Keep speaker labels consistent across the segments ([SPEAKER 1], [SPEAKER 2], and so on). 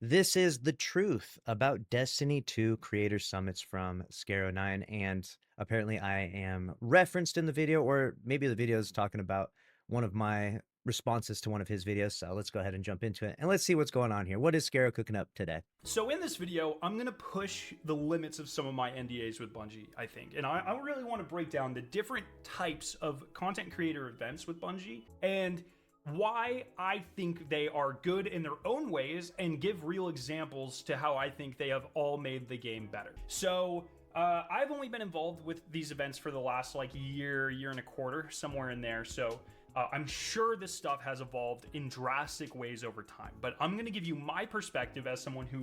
[SPEAKER 1] This is the truth about Destiny 2 Creator Summits from Scaro9, and apparently I am referenced in the video, or maybe the video is talking about one of my responses to one of his videos. So let's go ahead and jump into it, and let's see what's going on here. What is Scaro cooking up today?
[SPEAKER 2] So in this video, I'm going to push the limits of some of my NDAs with Bungie, I think. And I really want to break down the different types of content creator events with Bungie and why I think they are good in their own ways and give real examples to how I think they have all made the game better. So I've only been involved with these events for the last like year and a quarter, somewhere in there. So I'm sure this stuff has evolved in drastic ways over time, but I'm going to give you my perspective as someone who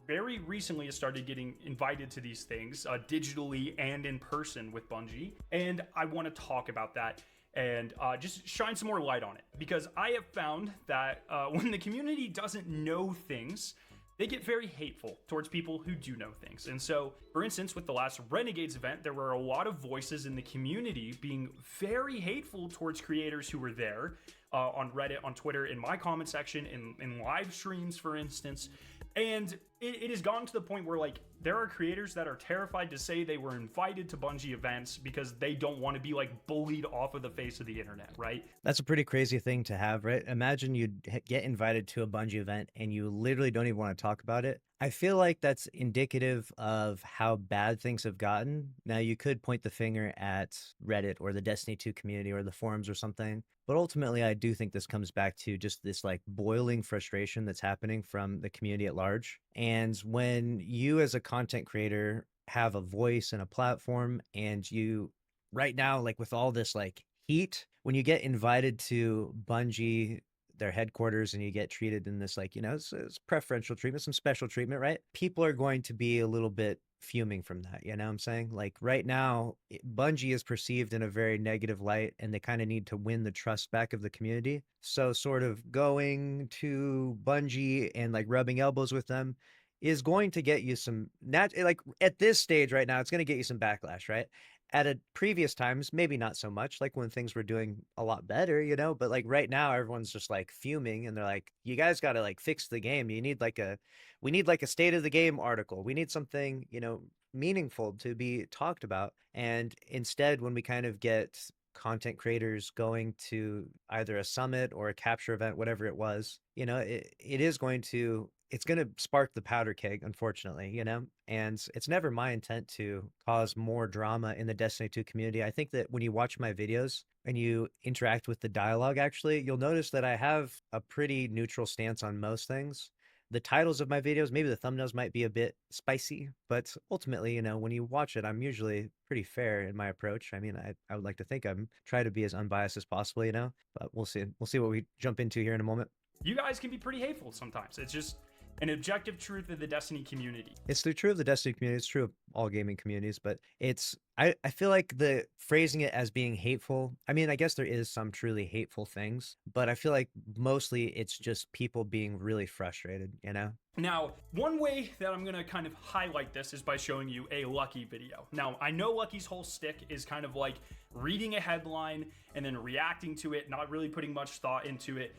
[SPEAKER 2] very recently has started getting invited to these things digitally and in person with Bungie. And I want to talk about that and just shine some more light on it, because I have found that when the community doesn't know things, they get very hateful towards people who do know things. And so, for instance, with the last Renegades event, there were a lot of voices in the community being very hateful towards creators who were there on Reddit, on Twitter, in my comment section, in live streams, for instance. And it has gotten to the point where, like, there are creators that are terrified to say they were invited to Bungie events because they don't want to be, like, bullied off of the face of the internet, right?
[SPEAKER 1] That's a pretty crazy thing to have, right? Imagine you get invited to a Bungie event and you literally don't even want to talk about it. I feel like that's indicative of how bad things have gotten. Now, you could point the finger at Reddit or the Destiny 2 community or the forums or something, but ultimately I do think this comes back to just this like boiling frustration that's happening from the community at large. And when you as a content creator have a voice and a platform, and you right now, like with all this like heat, when you get invited to Bungie, their headquarters, and you get treated in this like, it's preferential treatment, some special treatment, right? People are going to be a little bit fuming from that. You know what I'm saying? Like right now, Bungie is perceived in a very negative light, and they kind of need to win the trust back of the community. So sort of going to Bungie and like rubbing elbows with them is going to get you some like at this stage right now, it's going to get you some backlash, right? At a previous times, maybe not so much, like when things were doing a lot better, but like right now everyone's just like fuming, and they're like, you guys got to like fix the game. We need like a state of the game article. We need something, meaningful to be talked about. And instead, when we kind of get content creators going to either a summit or a capture event, whatever it was, it's going to spark the powder keg, unfortunately, and it's never my intent to cause more drama in the Destiny 2 community. I think that when you watch my videos and you interact with the dialogue, actually, you'll notice that I have a pretty neutral stance on most things. The titles of my videos, maybe the thumbnails might be a bit spicy, but ultimately, when you watch it, I'm usually pretty fair in my approach. I mean, I would like to think I'm trying to be as unbiased as possible, but we'll see. We'll see what we jump into here in a moment.
[SPEAKER 2] You guys can be pretty hateful sometimes. It's just an objective truth of the Destiny community.
[SPEAKER 1] It's true of the Destiny community. It's true of all gaming communities, but I feel like the phrasing it as being hateful, I mean, I guess there is some truly hateful things, but I feel like mostly it's just people being really frustrated,
[SPEAKER 2] Now, one way that I'm going to kind of highlight this is by showing you a Lucky video. Now, I know Lucky's whole stick is kind of like reading a headline and then reacting to it, not really putting much thought into it.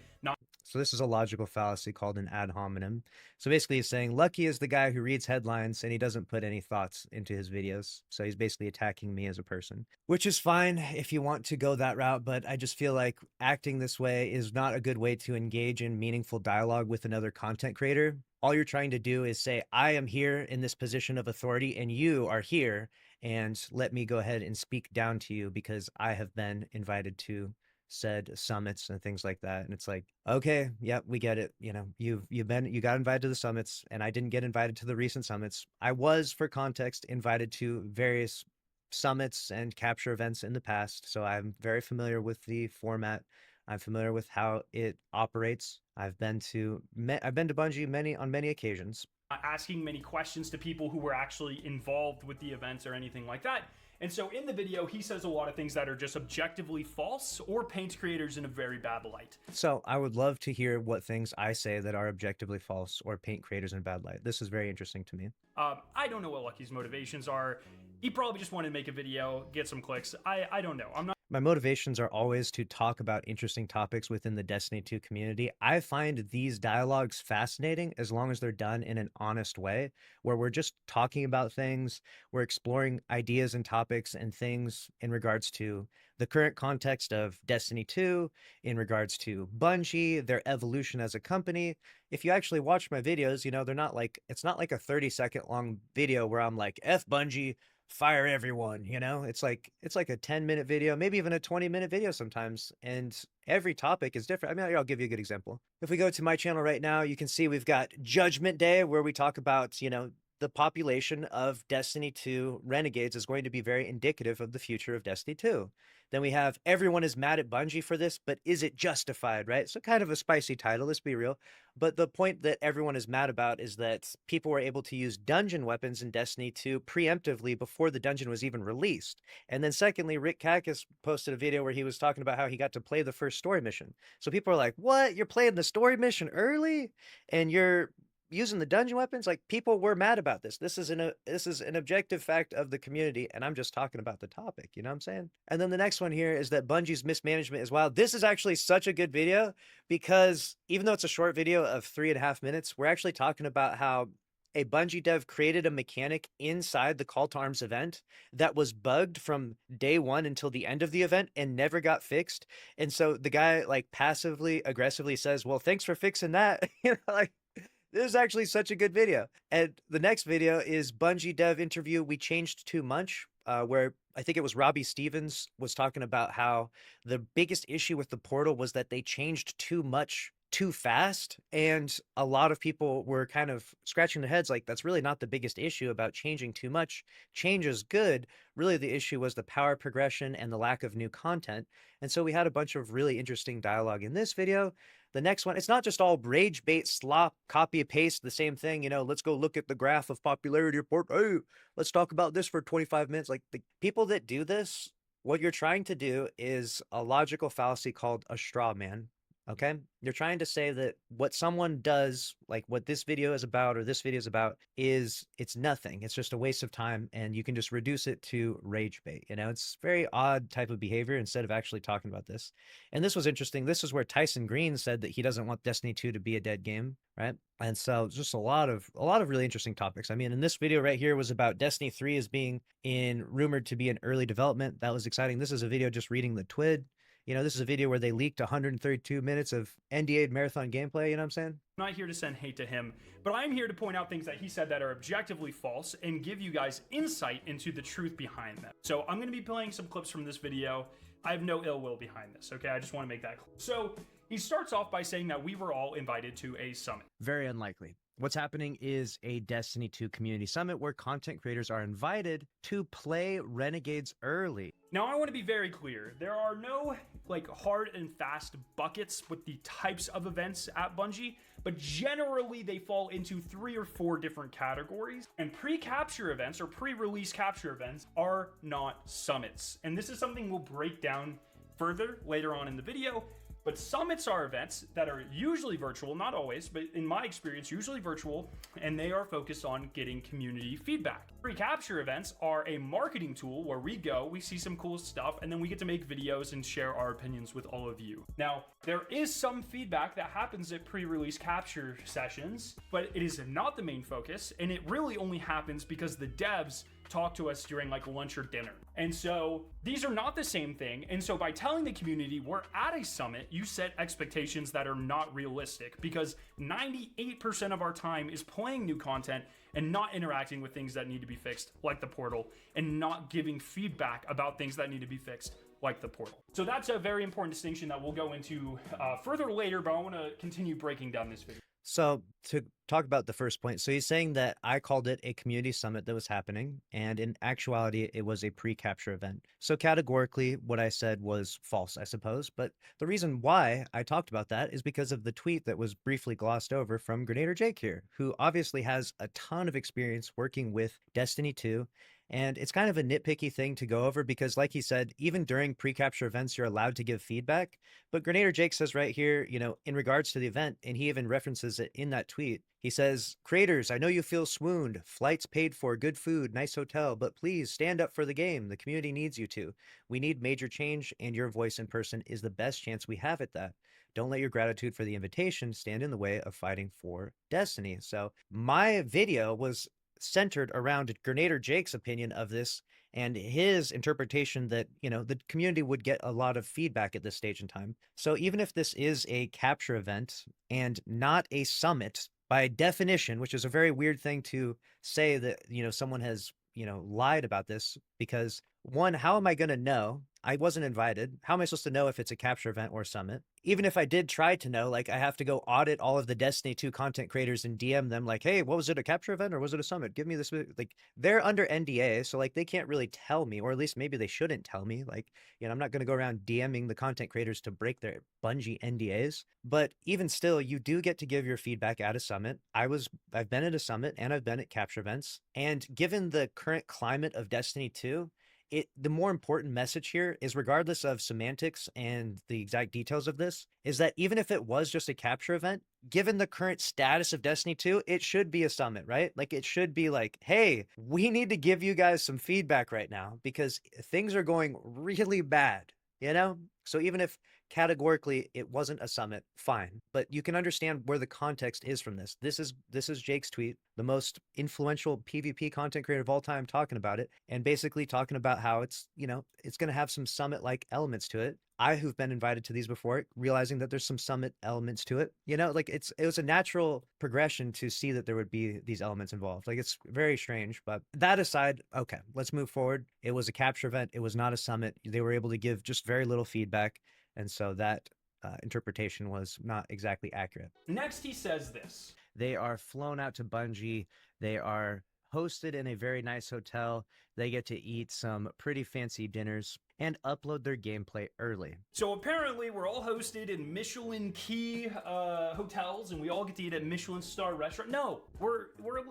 [SPEAKER 1] So this is a logical fallacy called an ad hominem. So basically he's saying Lucky is the guy who reads headlines and he doesn't put any thoughts into his videos. So he's basically attacking me as a person, which is fine if you want to go that route. But I just feel like acting this way is not a good way to engage in meaningful dialogue with another content creator. All you're trying to do is say, I am here in this position of authority and you are here, and let me go ahead and speak down to you because I have been invited to said summits and things like that. And it's like, okay, yep, we get it. You got invited to the summits, and I didn't get invited to the recent summits. I was, for context, invited to various summits and capture events in the past, so I'm very familiar with the format. I'm familiar with how it operates. I've been to Bungie on many occasions.
[SPEAKER 2] Asking many questions to people who were actually involved with the events or anything like that. And so in the video, he says a lot of things that are just objectively false or paints creators in a very bad light.
[SPEAKER 1] So I would love to hear what things I say that are objectively false or paint creators in a bad light. This is very interesting to me.
[SPEAKER 2] I don't know what Lucky's motivations are. He probably just wanted to make a video, get some clicks. I don't know. I'm not.
[SPEAKER 1] My motivations are always to talk about interesting topics within the Destiny 2 community. I find these dialogues fascinating as long as they're done in an honest way, where we're just talking about things, we're exploring ideas and topics and things in regards to the current context of Destiny 2, in regards to Bungie, their evolution as a company. If you actually watch my videos, they're not like, it's not like a 30-second long video where I'm like, F Bungie, fire everyone. It's like a 10-minute video, maybe even a 20-minute video sometimes, and every topic is different. I mean, I'll give you a good example. If we go to my channel right now, you can see we've got Judgment Day, where we talk about the population of Destiny 2 renegades is going to be very indicative of the future of Destiny 2. Then we have everyone is mad at Bungie for this, but is it justified, right? So kind of a spicy title, let's be real. But the point that everyone is mad about is that people were able to use dungeon weapons in Destiny 2 preemptively before the dungeon was even released. And then secondly, Rick Kakis posted a video where he was talking about how he got to play the first story mission. So people are like, what? You're playing the story mission early? And you're using the dungeon weapons? Like, people were mad about this. This is an objective fact of the community, and I'm just talking about the topic. You know what I'm saying? And then the next one here is that Bungie's mismanagement is wild. This is actually such a good video because even though it's a short video of 3.5 minutes, we're actually talking about how a Bungie dev created a mechanic inside the Call to Arms event that was bugged from day one until the end of the event and never got fixed. And so the guy like passively aggressively says, well, thanks for fixing that. Like, this is actually such a good video. And the next video is Bungie dev interview. We changed too much, where I think it was Robbie Stevens was talking about how the biggest issue with the portal was that they changed too much too fast. And a lot of people were kind of scratching their heads like, that's really not the biggest issue about changing too much. Change is good. Really, the issue was the power progression and the lack of new content. And so we had a bunch of really interesting dialogue in this video. The next one, it's not just all rage bait, slop, copy and paste the same thing. Let's go look at the graph of popularity report. Hey, let's talk about this for 25 minutes. Like, the people that do this, what you're trying to do is a logical fallacy called a straw man. Okay, you're trying to say that what someone does, like what this video is about or this video is about, it's nothing. It's just a waste of time, and you can just reduce it to rage bait. It's very odd type of behavior instead of actually talking about this. And this was interesting. This is where Tyson Green said that he doesn't want Destiny 2 to be a dead game, right? And so just a lot of really interesting topics. I mean, in this video right here was about Destiny 3 as being rumored to be in early development. That was exciting. This is a video just reading the TWID. This is a video where they leaked 132 minutes of NDA marathon gameplay. You know what I'm saying?
[SPEAKER 2] I'm not here to send hate to him, but I'm here to point out things that he said that are objectively false and give you guys insight into the truth behind them. So I'm going to be playing some clips from this video. I have no ill will behind this, okay? I just want to make that clear. So he starts off by saying that we were all invited to a summit.
[SPEAKER 1] Very unlikely. What's happening is a Destiny 2 community summit where content creators are invited to play Renegades early.
[SPEAKER 2] Now, I want to be very clear. There are no hard and fast buckets with the types of events at Bungie, but generally they fall into 3 or 4 different categories. And pre-capture events or pre-release capture events are not summits. And this is something we'll break down further later on in the video. But summits are events that are usually virtual, not always, but in my experience, usually virtual, and they are focused on getting community feedback. Pre-capture events are a marketing tool where we go, we see some cool stuff, and then we get to make videos and share our opinions with all of you. Now, there is some feedback that happens at pre-release capture sessions, but it is not the main focus, and it really only happens because the devs talk to us during lunch or dinner. And so these are not the same thing. And so by telling the community we're at a summit, you set expectations that are not realistic, because 98% of our time is playing new content and not interacting with things that need to be fixed, like the portal, and not giving feedback about things that need to be fixed, like the portal. So that's a very important distinction that we'll go into further later, but I want to continue breaking down this video.
[SPEAKER 1] So to talk about the first point, so he's saying that I called it a community summit that was happening, and in actuality, it was a pre-capture event. So categorically, what I said was false, I suppose. But the reason why I talked about that is because of the tweet that was briefly glossed over from Grenadier Jake here, who obviously has a ton of experience working with Destiny 2 And it's kind of a nitpicky thing to go over because, like he said, even during pre-capture events, you're allowed to give feedback. But Grenadier Jake says right here, in regards to the event, and he even references it in that tweet, he says, "Creators, I know you feel swooned. Flights paid for, good food, nice hotel, but please stand up for the game. The community needs you to. We need major change, and your voice in person is the best chance we have at that. Don't let your gratitude for the invitation stand in the way of fighting for Destiny." So my video was centered around Grenadier Jake's opinion of this and his interpretation that, the community would get a lot of feedback at this stage in time. So even if this is a capture event and not a summit by definition, which is a very weird thing to say that, someone has, lied about this because one, how am I going to know? I wasn't invited. How am I supposed to know if it's a capture event or summit? Even if I did try to know, like I have to go audit all of the Destiny 2 content creators and DM them like, hey, what was it, a capture event or was it a summit? Give me this. Like they're under NDA, so like they can't really tell me, or at least maybe they shouldn't tell me. Like, I'm not going to go around DMing the content creators to break their Bungie NDAs. But even still, you do get to give your feedback at a summit. I've been at a summit and I've been at capture events. And given the current climate of Destiny 2, the more important message here is, regardless of semantics and the exact details of this, is that even if it was just a capture event, given the current status of Destiny 2, it should be a summit, right? Like it should be like, hey, we need to give you guys some feedback right now because things are going really bad, So even if categorically it wasn't a summit, fine, but you can understand where the context is from this. This is Jake's tweet, the most influential PvP content creator of all time, talking about it and basically talking about how it's going to have some summit like elements to it. I, who've been invited to these before, realizing that there's some summit elements to it, like it was a natural progression to see that there would be these elements involved. Like it's very strange, but that aside, okay, let's move forward. It was a capture event. It was not a summit. They were able to give just very little feedback. And so that interpretation was not exactly accurate.
[SPEAKER 2] Next, he says this.
[SPEAKER 1] They are flown out to Bungie. They are hosted in a very nice hotel. They get to eat some pretty fancy dinners and upload their gameplay early.
[SPEAKER 2] So apparently we're all hosted in Michelin key hotels and we all get to eat at Michelin star restaurant. No, we're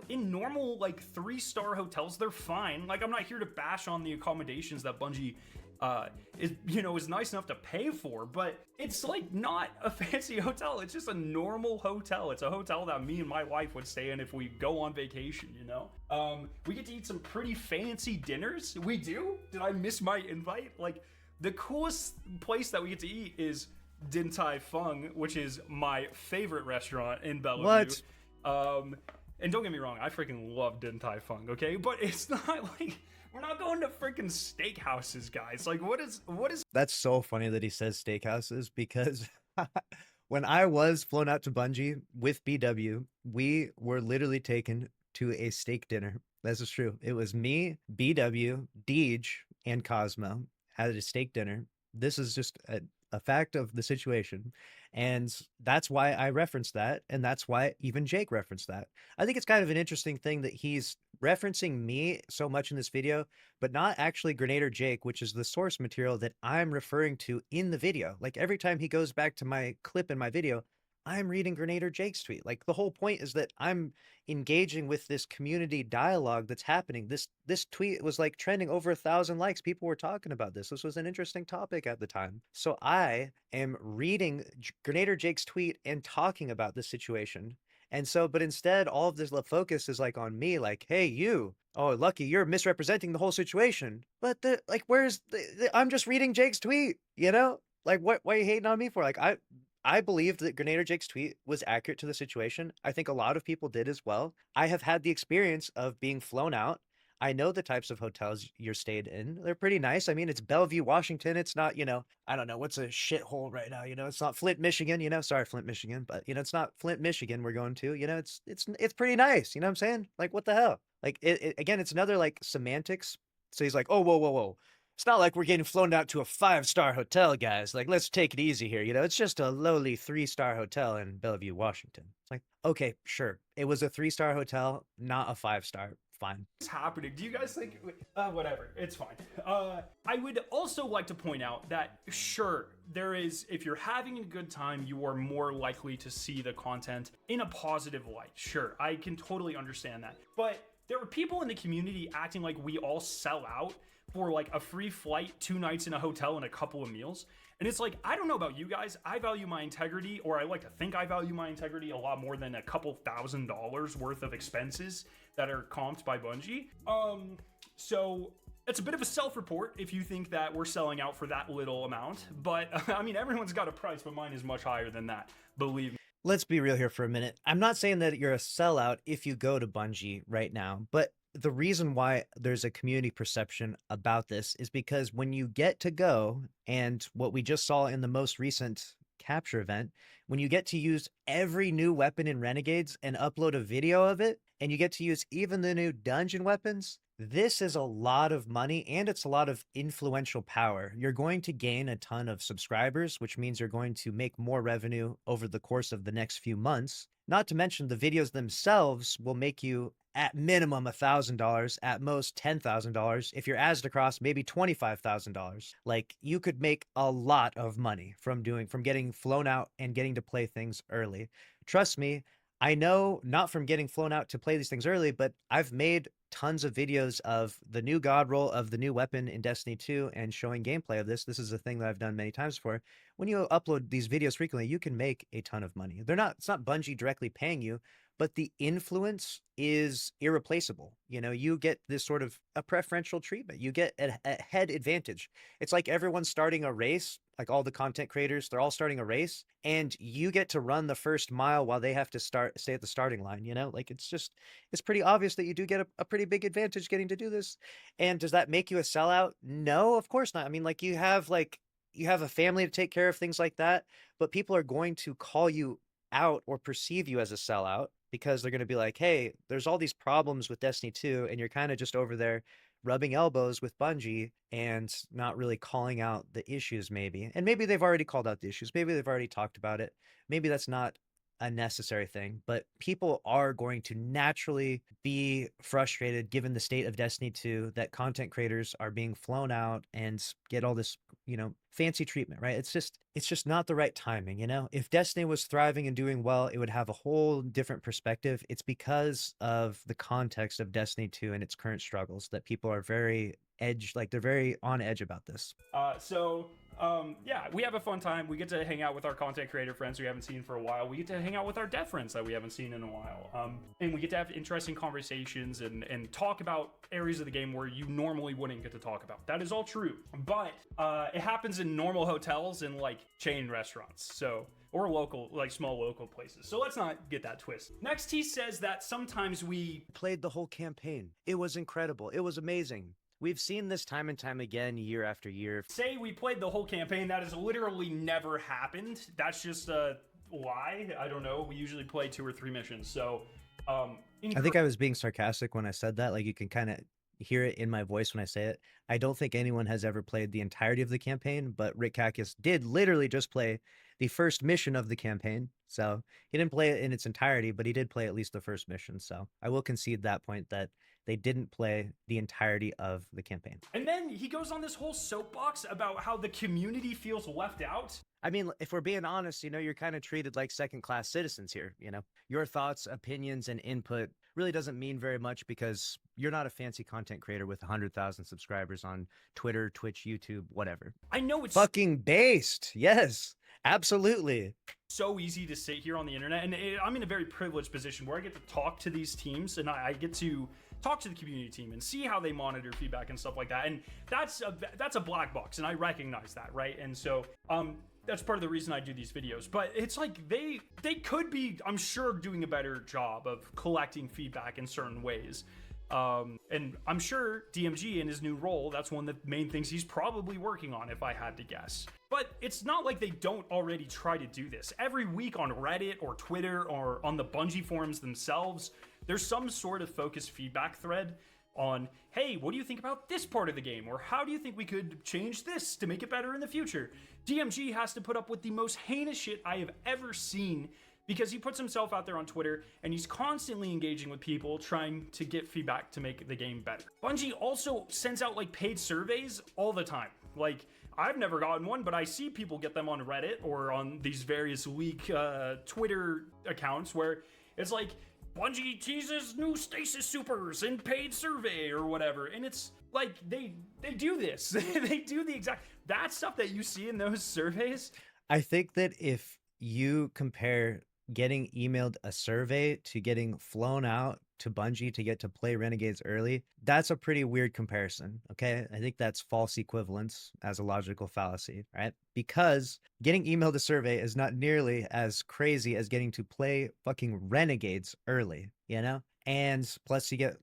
[SPEAKER 2] in normal like 3-star hotels. They're fine. Like I'm not here to bash on the accommodations that Bungie is nice enough to pay for, but it's like not a fancy hotel. It's just a normal hotel. It's a hotel that me and my wife would stay in if we go on vacation, we get to eat some pretty fancy dinners. We do? Did I miss my invite? Like the coolest place that we get to eat is Din Tai Fung, which is my favorite restaurant in Bellevue.
[SPEAKER 1] What?
[SPEAKER 2] And don't get me wrong, I freaking love Din Tai Fung, okay? But it's not like we're not going to freaking steakhouses, guys. Like, what is?
[SPEAKER 1] That's so funny that he says steakhouses because when I was flown out to Bungie with BW, we were literally taken to a steak dinner. This is true. It was me, BW, Deej, and Cosmo had a steak dinner. This is just a fact of the situation. And that's why I referenced that. And that's why even Jake referenced that. I think it's kind of an interesting thing that he's referencing me so much in this video, but not actually Grenadier Jake, which is the source material that I'm referring to in the video. Like every time he goes back to my clip in my video, I'm reading Grenadier Jake's tweet. Like the whole point is that I'm engaging with this community dialogue that's happening. This tweet was like trending over 1,000 likes. People were talking about this. This was an interesting topic at the time. So I am reading Grenadier Jake's tweet and talking about this situation. And so, but instead, all of this focus is like on me, like, hey, you. Oh, Lucky, you're misrepresenting the whole situation. But where's I'm just reading Jake's tweet, Like, what are you hating on me for? Like, I believed that Grenadier Jake's tweet was accurate to the situation. I think a lot of people did as well. I have had the experience of being flown out. I know the types of hotels you're stayed in. They're pretty nice. I mean, it's Bellevue, Washington. It's not, I don't know, what's a shithole right now, it's not Flint, Michigan, sorry, Flint, Michigan, but it's not Flint, Michigan we're going to, it's pretty nice. You know what I'm saying? Like, what the hell? Like, again, it's another like semantics. So he's like, oh, whoa. It's not like we're getting flown out to a 5-star hotel, guys. Like, let's take it easy here. It's just a lowly 3-star hotel in Bellevue, Washington. It's like, okay, sure. It was a 3-star hotel, not a 5-star. Fine.
[SPEAKER 2] What's happening? Do you guys think, whatever, it's fine. I would also like to point out that, sure, there is, if you're having a good time, you are more likely to see the content in a positive light. Sure, I can totally understand that. But there are people in the community acting like we all sell out for like a free flight, 2 nights in a hotel, and a couple of meals. And it's like, I don't know about you guys. I value my integrity, or I like to think I value my integrity a lot more than a couple $1,000s worth of expenses that are comped by Bungie. So it's a bit of a self-report if you think that we're selling out for that little amount. But I mean, everyone's got a price, but mine is much higher than that. Believe me.
[SPEAKER 1] Let's be real here for a minute. I'm not saying that you're a sellout if you go to Bungie right now, but the reason why there's a community perception about this is because when you get to go, and what we just saw in the most recent capture event, when you get to use every new weapon in Renegades and upload a video of it, and you get to use even the new dungeon weapons, this is a lot of money and it's a lot of influential power. You're going to gain a ton of subscribers, which means you're going to make more revenue over the course of the next few months. Not to mention the videos themselves will make you at minimum $1,000, at most $10,000. If you're across, maybe $25,000. Like, you could make a lot of money from getting flown out and getting to play things early. Trust me, I know, not from getting flown out to play these things early, but I've made tons of videos of the new god roll of the new weapon in Destiny 2 and showing gameplay of this. This is a thing that I've done many times before. When you upload these videos frequently, you can make a ton of money. It's not Bungie directly paying you, but the influence is irreplaceable. You know, you get this sort of a preferential treatment. You get a head advantage. It's like everyone's starting a race, like all the content creators, they're all starting a race, and you get to run the first mile while they have to stay at the starting line, you know? Like, it's pretty obvious that you do get a pretty big advantage getting to do this. And does that make you a sellout? No, of course not. I mean, like, you have a family to take care of, things like that, but people are going to call you out or perceive you as a sellout because they're going to be like, hey, there's all these problems with Destiny 2, and you're kind of just over there rubbing elbows with Bungie and not really calling out the issues, maybe. And maybe they've already called out the issues. Maybe they've already talked about it. Maybe that's not a necessary thing, but people are going to naturally be frustrated given the state of Destiny 2, that content creators are being flown out and get all this, fancy treatment, right? It's just not the right timing, If Destiny was thriving and doing well, it would have a whole different perspective. It's because of the context of Destiny 2 and its current struggles that people are very they're very on edge about this.
[SPEAKER 2] Yeah, we have a fun time. We get to hang out with our content creator friends we haven't seen for a while. We get to hang out with our dev friends that we haven't seen in a while. And we get to have interesting conversations and talk about areas of the game where you normally wouldn't get to talk about. That is all true. But it happens in normal hotels and like chain restaurants. Or local, like small local places. So let's not get that twist. Next, he says that sometimes we
[SPEAKER 1] played the whole campaign. It was incredible. It was amazing. We've seen this time and time again, year after year.
[SPEAKER 2] Say we played the whole campaign. That has literally never happened. That's just a lie. I don't know. We usually play 2 or 3 missions. So,
[SPEAKER 1] I think I was being sarcastic when I said that. Like, you can kind of hear it in my voice when I say it. I don't think anyone has ever played the entirety of the campaign, but Rick Kakis did literally just play the first mission of the campaign. So he didn't play it in its entirety, but he did play at least the first mission. So I will concede that point, that they didn't play the entirety of the campaign.
[SPEAKER 2] And then he goes on this whole soapbox about how the community feels left out.
[SPEAKER 1] I mean, if we're being honest, you're kind of treated like second-class citizens here, Your thoughts, opinions, and input really doesn't mean very much because you're not a fancy content creator with 100,000 subscribers on Twitter, Twitch, YouTube, whatever.
[SPEAKER 2] I know it's
[SPEAKER 1] fucking based. Yes, absolutely.
[SPEAKER 2] So easy to sit here on the internet, and I'm in a very privileged position where I get to talk to these teams, and I get to talk to the community team and see how they monitor feedback and stuff like that. And that's a black box, and I recognize that, right? And so that's part of the reason I do these videos. But it's like they could be, I'm sure, doing a better job of collecting feedback in certain ways. And I'm sure DMG in his new role, that's one of the main things he's probably working on, if I had to guess. But it's not like they don't already try to do this. Every week on Reddit or Twitter or on the Bungie forums themselves, there's some sort of focused feedback thread on, hey, what do you think about this part of the game? Or how do you think we could change this to make it better in the future? DMG has to put up with the most heinous shit I have ever seen because he puts himself out there on Twitter and he's constantly engaging with people trying to get feedback to make the game better. Bungie also sends out like paid surveys all the time. Like, I've never gotten one, but I see people get them on Reddit or on these various leak Twitter accounts where it's like, Bungie teases new stasis supers in paid survey or whatever. And it's like they do this. They do the exact that stuff that you see in those surveys.
[SPEAKER 1] I think that if you compare getting emailed a survey to getting flown out to Bungie to get to play Renegades early, that's a pretty weird comparison. Okay. I think that's false equivalence as a logical fallacy, right? Because getting emailed a survey is not nearly as crazy as getting to play fucking Renegades early, you know? And plus, you get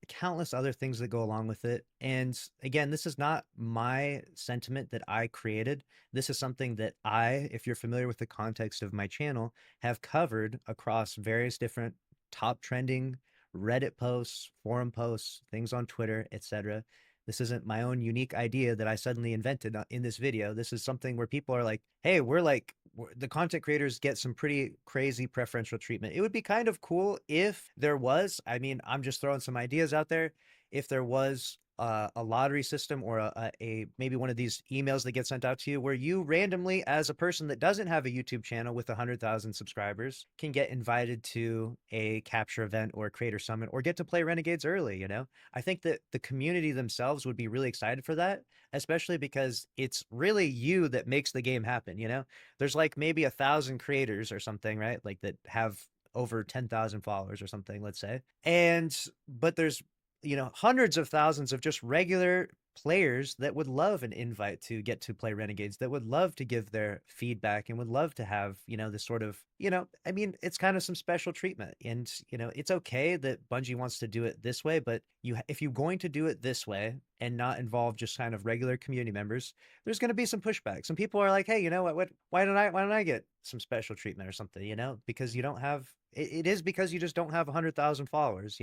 [SPEAKER 1] countless other things that go along with it. And again, this is not my sentiment that I created. This is something that I, if you're familiar with the context of my channel, have covered across various different top trending Reddit posts, forum posts, things on Twitter, etc. This isn't my own unique idea that I suddenly invented in this video. This is something where people are like, hey, the content creators get some pretty crazy preferential treatment. It would be kind of cool if there was, I mean, I'm just throwing some ideas out there. If there was a lottery system or a maybe one of these emails that get sent out to you where you randomly, as a person that doesn't have a YouTube channel with 100,000 subscribers, can get invited to a capture event or a creator summit or get to play Renegades early, you know? I think that the community themselves would be really excited for that, especially because it's really you that makes the game happen, you know? There's like maybe 1,000 creators or something, right? Like that have over 10,000 followers or something, let's say. But there's hundreds of thousands of just regular players that would love an invite to get to play Renegades, that would love to give their feedback and would love to have, this sort of, I mean, it's kind of some special treatment. And, it's okay that Bungie wants to do it this way, but if you're going to do it this way and not involve just kind of regular community members, there's going to be some pushback. Some people are like, hey, you know what, why don't I get some special treatment or something, because you don't have, it is because you just don't have 100,000 followers,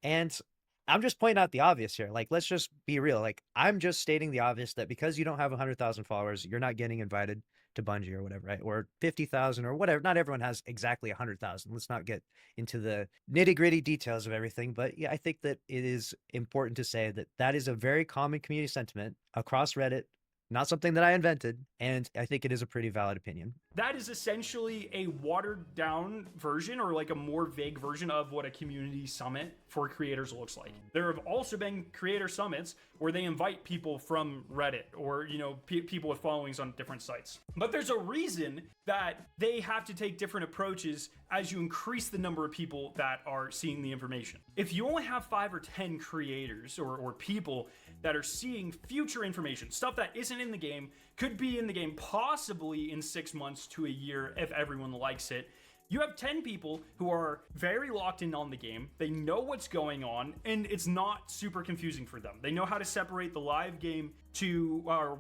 [SPEAKER 1] and I'm just pointing out the obvious here. Like, let's just be real. Like, I'm just stating the obvious that because you don't have 100,000 followers, you're not getting invited to Bungie or whatever, right? Or 50,000 or whatever. Not everyone has exactly 100,000. Let's not get into the nitty gritty details of everything. But yeah, I think that it is important to say that that is a very common community sentiment across Reddit, not something that I invented. And I think it is a pretty valid opinion.
[SPEAKER 2] That is essentially a watered down version or like a more vague version of what a community summit for creators looks like. There have also been creator summits where they invite people from Reddit or, people with followings on different sites. But there's a reason that they have to take different approaches as you increase the number of people that are seeing the information. If you only have 5 or 10 creators or people that are seeing future information, stuff that isn't in the game, could be in the game possibly in 6 months to a year if everyone likes it. You have 10 people who are very locked in on the game. They know what's going on, and it's not super confusing for them. They know how to separate the live game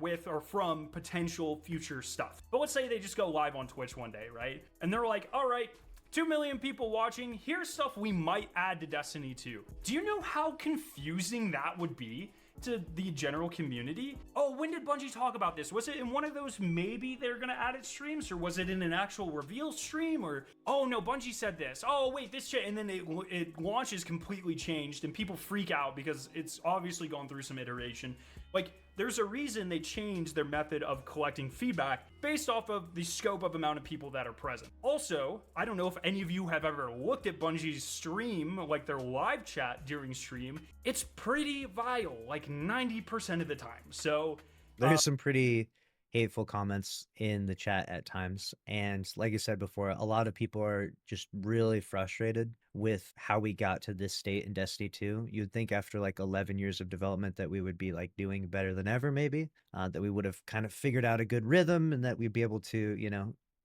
[SPEAKER 2] with or from potential future stuff. But let's say they just go live on Twitch one day, right? And they're like, all right, 2 million people watching, here's stuff we might add to Destiny 2. Do you know how confusing that would be to the general community? Oh, when did Bungie talk about this? Was it in one of those maybe they're gonna add it streams, or was it in an actual reveal stream? Or, oh no, Bungie said this. Oh wait, this shit, and then it launches completely changed and people freak out because it's obviously gone through some iteration. Like, there's a reason they changed their method of collecting feedback based off of the scope of amount of people that are present. Also, I don't know if any of you have ever looked at Bungie's stream, like their live chat during stream. It's pretty vile, like 90% of the time. So
[SPEAKER 1] there's some pretty hateful comments in the chat at times. And like I said before, a lot of people are just really frustrated with how we got to this state in Destiny 2. You'd think after like 11 years of development that we would be like doing better than ever, maybe, that we would have kind of figured out a good rhythm and that we'd be able to,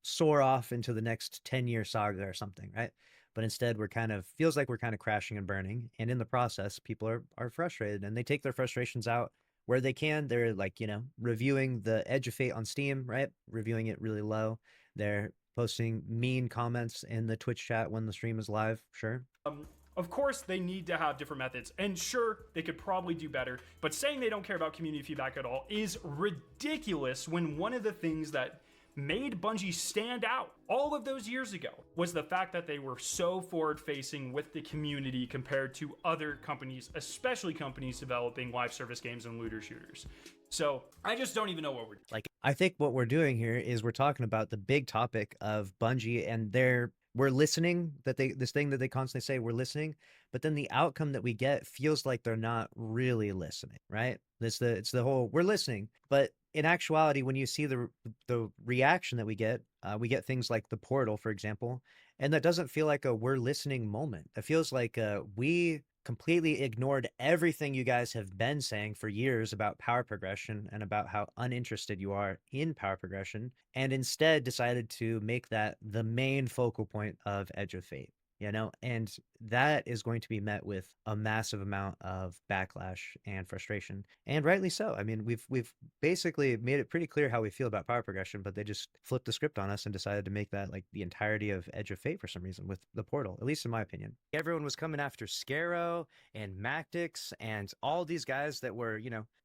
[SPEAKER 1] soar off into the next 10-year saga or something, right? But instead feels like we're kind of crashing and burning. And in the process, people are frustrated and they take their frustrations out where they can. They're like, reviewing the Edge of Fate on Steam, right? Reviewing it really low. They're posting mean comments in the Twitch chat when the stream is live. Sure.
[SPEAKER 2] Of course, they need to have different methods, and sure, they could probably do better, but saying they don't care about community feedback at all is ridiculous when one of the things that made Bungie stand out all of those years ago was the fact that they were so forward-facing with the community compared to other companies, especially companies developing live service games and looter shooters. So I just don't even know what we're doing.
[SPEAKER 1] Like, I think what we're doing here is we're talking about the big topic of Bungie and their we're listening, that they this thing that they constantly say we're listening, but then the outcome that we get feels like they're not really listening, right? It's the whole we're listening, but in actuality, when you see the reaction that we get things like the portal, for example, and that doesn't feel like a we're listening moment. It feels like we completely ignored everything you guys have been saying for years about power progression and about how uninterested you are in power progression, and instead decided to make that the main focal point of Edge of Fate. And that is going to be met with a massive amount of backlash and frustration, and rightly so. I mean, we've basically made it pretty clear how we feel about power progression, but they just flipped the script on us and decided to make that like the entirety of Edge of Fate for some reason with the portal, at least in my opinion. Everyone was coming after Scarrow and Mactix and all these guys that were,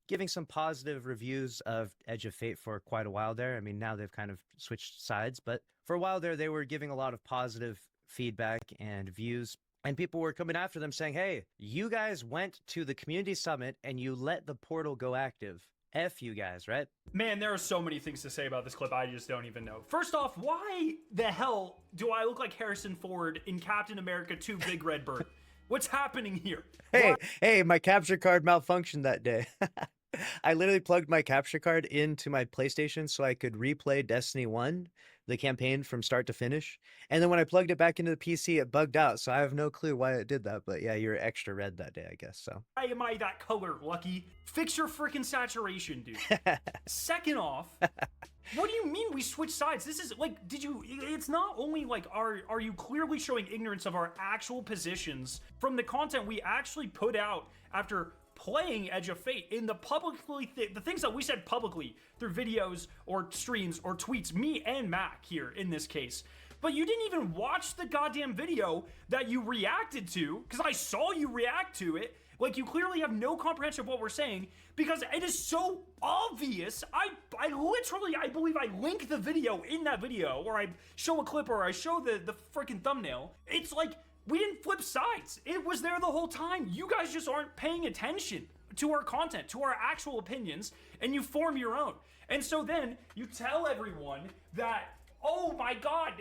[SPEAKER 1] giving some positive reviews of Edge of Fate for quite a while there. I mean, now they've kind of switched sides, but for a while there, they were giving a lot of positive feedback and views. And people were coming after them saying, hey, you guys went to the community summit and you let the portal go active. F you guys, right?
[SPEAKER 2] Man, there are so many things to say about this clip, I just don't even know. First off, why the hell do I look like Harrison Ford in Captain America 2 Big Red Bird? What's happening here?
[SPEAKER 1] Hey, my capture card malfunctioned that day. I literally plugged my capture card into my PlayStation so I could replay Destiny 1, the campaign from start to finish. And then when I plugged it back into the PC, it bugged out. So I have no clue why it did that. But yeah, you're extra red that day, I guess. So
[SPEAKER 2] Why am I that color, Lucky? Fix your freaking saturation, dude. Second off, what do you mean we switch sides? This is like, it's not only like, are you clearly showing ignorance of our actual positions from the content we actually put out after playing Edge of Fate in the publicly, the things that we said publicly through videos or streams or tweets, me and Mac here in this case. But you didn't even watch the goddamn video that you reacted to, because I saw you react to it. Like, you clearly have no comprehension of what we're saying, because it is so obvious. I literally, I believe I link the video in that video, or I show a clip, or I show the freaking thumbnail. It's like, we didn't flip sides. It was there the whole time. You guys just aren't paying attention to our content, to our actual opinions, and you form your own. And so then you tell everyone that, oh my god,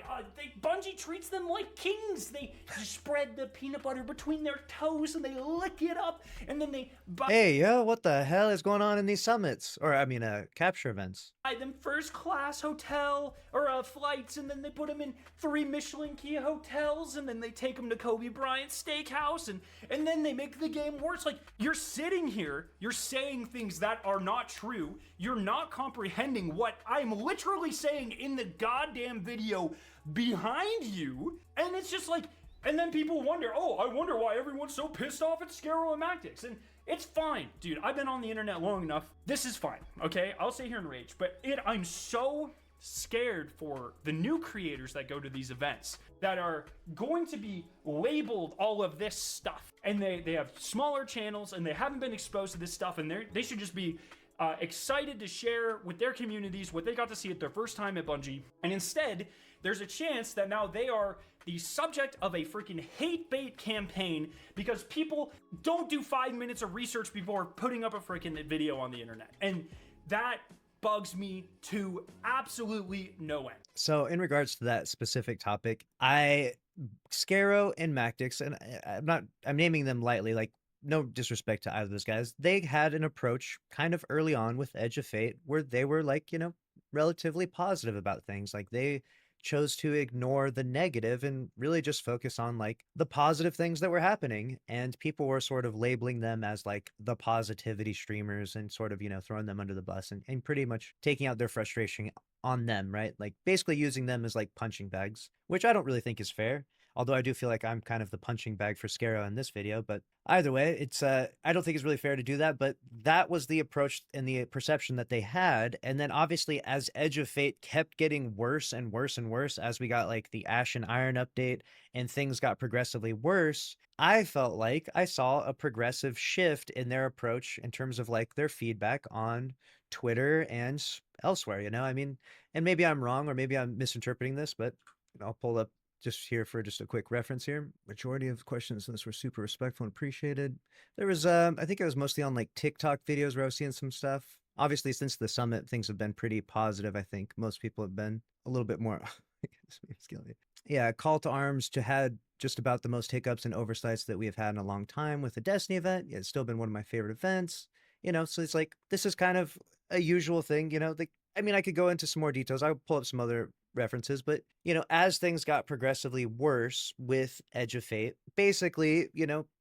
[SPEAKER 2] Bungie treats them like kings. They spread the peanut butter between their toes and they lick it up, and then they
[SPEAKER 1] hey, yo, what the hell is going on in these summits? Or, I mean, capture events.
[SPEAKER 2] buy them first class hotel or flights, and then they put them in 3 Michelin key hotels, and then they take them to Kobe Bryant's steakhouse, and then they make the game worse. Like, you're sitting here, you're saying things that are not true. You're not comprehending what I'm literally saying in the goddamn video behind you, and it's just like, and then people wonder, oh, I wonder why everyone's so pissed off at Scarrow and Mactix. And it's fine, dude. I've been on the internet long enough. This is fine, okay? I'll sit here and rage, but I'm so scared for the new creators that go to these events that are going to be labeled all of this stuff. And they have smaller channels and they haven't been exposed to this stuff, and they should just be excited to share with their communities what they got to see at their first time at Bungie. And instead, there's a chance that now they are the subject of a freaking hate bait campaign because people don't do 5 minutes of research before putting up a freaking video on the internet. And that bugs me to absolutely no end.
[SPEAKER 1] So in regards to that specific topic, Scarrow and Mactix, and I'm naming them lightly, like, no disrespect to either of those guys, they had an approach kind of early on with Edge of Fate where they were like, relatively positive about things. Like, they chose to ignore the negative and really just focus on like the positive things that were happening. And people were sort of labeling them as like the positivity streamers and sort of, throwing them under the bus and pretty much taking out their frustration on them, right? Like basically using them as like punching bags, which I don't really think is fair. Although I do feel like I'm kind of the punching bag for Scarrow in this video, but either way, it's I don't think it's really fair to do that, but that was the approach and the perception that they had. And then obviously as Edge of Fate kept getting worse and worse and worse as we got like the Ash and Iron update and things got progressively worse, I felt like I saw a progressive shift in their approach in terms of like their feedback on Twitter and elsewhere, I mean, and maybe I'm wrong or maybe I'm misinterpreting this, but I'll pull up just here for just a quick reference here. Majority of questions in this were super respectful and appreciated. There was, I think it was mostly on like TikTok videos where I was seeing some stuff. Obviously, since the summit, things have been pretty positive. I think most people have been a little bit more. Yeah, call to arms to had just about the most hiccups and oversights that we have had in a long time with the Destiny event. It's still been one of my favorite events, so it's like this is kind of a usual thing, I mean, I could go into some more details. I'll pull up some other references, but as things got progressively worse with Edge of Fate, basically,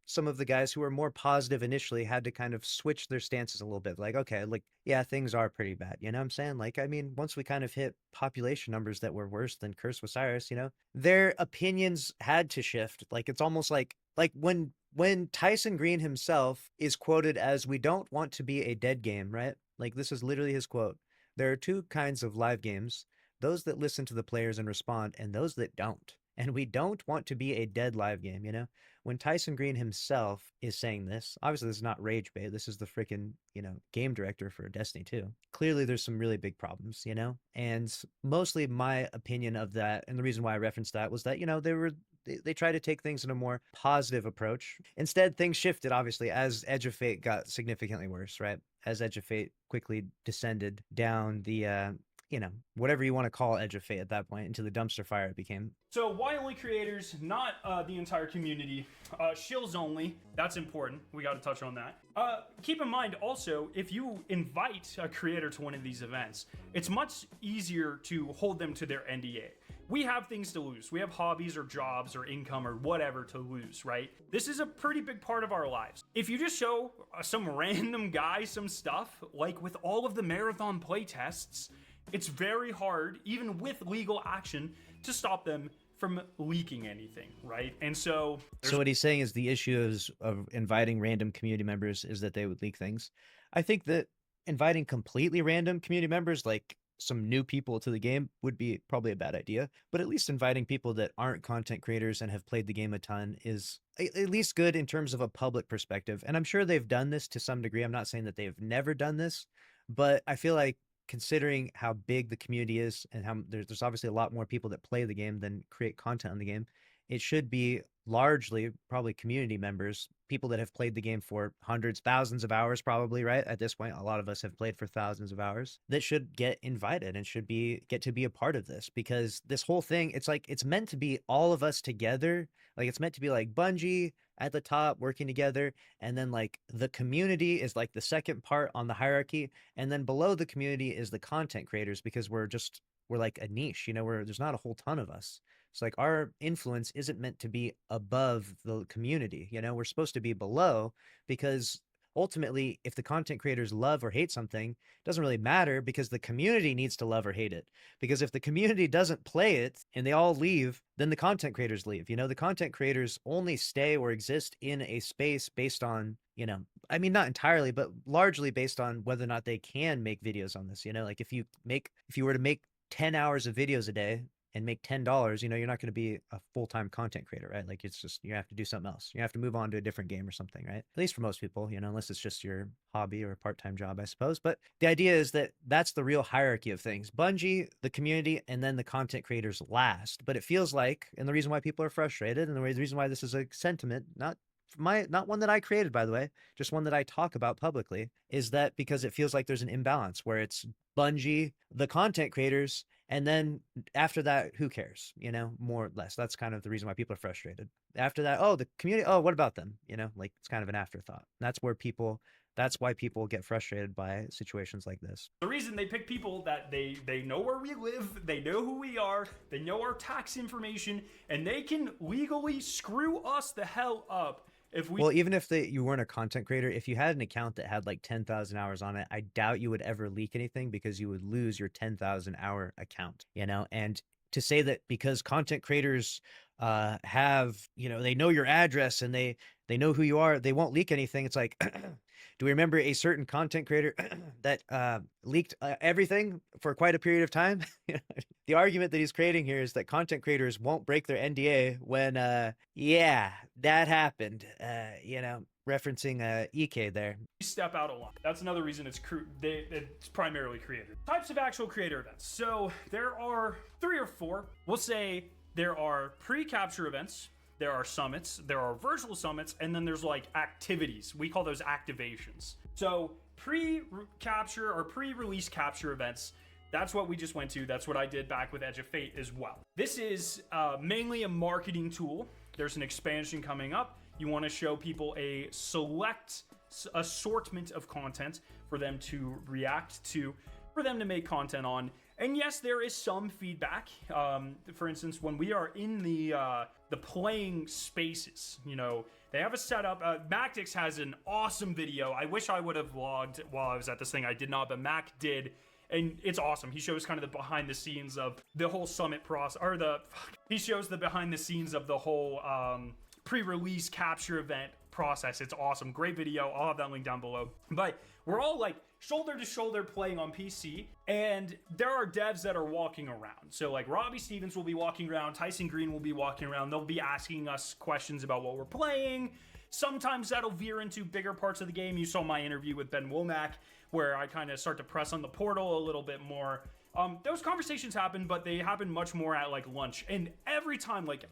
[SPEAKER 1] some of the guys who were more positive initially had to kind of switch their stances a little bit. Like, okay, like, yeah, things are pretty bad. You know what I'm saying? Like, I mean, once we kind of hit population numbers that were worse than Curse of Osiris, their opinions had to shift. Like, it's almost like when Tyson Green himself is quoted as, "We don't want to be a dead game," right? Like, this is literally his quote. There are two kinds of live games: those that listen to the players and respond, and those that don't. And we don't want to be a dead live game, When Tyson Green himself is saying this, obviously this is not Ragebait. This is the freaking, game director for Destiny 2. Clearly there's some really big problems, And mostly my opinion of that, and the reason why I referenced that was that, they tried to take things in a more positive approach. Instead, things shifted, obviously, as Edge of Fate got significantly worse, right? As Edge of Fate quickly descended down the whatever you want to call Edge of Fate at that point, into the dumpster fire it became.
[SPEAKER 2] So why only creators, not the entire community? Shills only. That's important. We got to touch on that. Keep in mind also, if you invite a creator to one of these events, it's much easier to hold them to their NDA. We have things to lose. We have hobbies or jobs or income or whatever to lose, right? This is a pretty big part of our lives. If you just show some random guy some stuff, like with all of the marathon playtests, it's very hard, even with legal action, to stop them from leaking anything, right? And so
[SPEAKER 1] what he's saying is the issue of inviting random community members is that they would leak things. I think that inviting completely random community members, like some new people to the game, would be probably a bad idea. But at least inviting people that aren't content creators and have played the game a ton is at least good in terms of a public perspective. And I'm sure they've done this to some degree. I'm not saying that they've never done this, but I feel like considering how big the community is and how there's obviously a lot more people that play the game than create content on the game, it should be largely probably community members, people that have played the game for hundreds, thousands of hours, probably, right? At this point, a lot of us have played for thousands of hours, that should get invited and should get to be a part of this, because this whole thing, it's like, it's meant to be all of us together. Like, it's meant to be like Bungie at the top working together, and then like the community is like the second part on the hierarchy, and then below the community is the content creators, because we're like a niche, there's not a whole ton of us. So like our influence isn't meant to be above the community, we're supposed to be below, because ultimately if the content creators love or hate something, it doesn't really matter, because the community needs to love or hate it. Because if the community doesn't play it and they all leave, then the content creators leave. The content creators only stay or exist in a space based on, I mean, not entirely, but largely based on whether or not they can make videos on this. Like if you were to make 10 hours of videos a day and make $10, you're not going to be a full-time content creator, right? Like, it's just, you have to do something else. You have to move on to a different game or something, right? At least for most people, unless it's just your hobby or a part-time job, I suppose. But the idea is that that's the real hierarchy of things. Bungie, the community, and then the content creators last. But it feels like, and the reason why people are frustrated, and the reason why this is a sentiment, not one that I created, by the way, just one that I talk about publicly, is that because it feels like there's an imbalance where it's Bungie, the content creators, and then after that, who cares? More or less. That's kind of the reason why people are frustrated. After that, oh, the community, oh, what about them? Like, it's kind of an afterthought. That's why people get frustrated by situations like this.
[SPEAKER 2] The reason they pick people that they know where we live, they know who we are, they know our tax information, and they can legally screw us the hell up.
[SPEAKER 1] Well, even if you weren't a content creator, if you had an account that had like 10,000 hours on it, I doubt you would ever leak anything, because you would lose your 10,000 hour account, And to say that because content creators have, they know your address and they know who you are, they won't leak anything. It's like, do we remember a certain content creator that leaked everything for quite a period of time? The argument that he's creating here is that content creators won't break their NDA when, yeah, that happened, referencing EK there.
[SPEAKER 2] Step out a lot. That's another reason it's primarily creator. Types of actual creator events. So there are 3 or 4. We'll say there are pre-capture events, there are summits, there are virtual summits, and then there's like activities. We call those activations. So pre-capture or pre-release capture events, That's what we just went to. That's what I did back with Edge of Fate as well. This is mainly a marketing tool. There's an expansion coming up. You want to show people a select assortment of content for them to react to, for them to make content on. And yes, there is some feedback. For instance, when we are in the playing spaces, you know, they have a setup. Mactix has an awesome video. I wish I would have vlogged while I was at this thing. I did not, but Mac did. And it's awesome. He shows kind of the behind the scenes of the whole summit process, or he shows the behind the scenes of the whole pre-release capture event process. It's awesome. Great video. I'll have that link down below. But we're all like shoulder to shoulder playing on PC, and there are devs that are walking around. So like Robbie Stevens will be walking around, Tyson Green will be walking around. They'll be asking us questions about what we're playing. Sometimes that'll veer into bigger parts of the game. You saw my interview with Ben Womack, where I kind of start to press on the portal a little bit more. Those conversations happen, but they happen much more at like lunch. And every time, like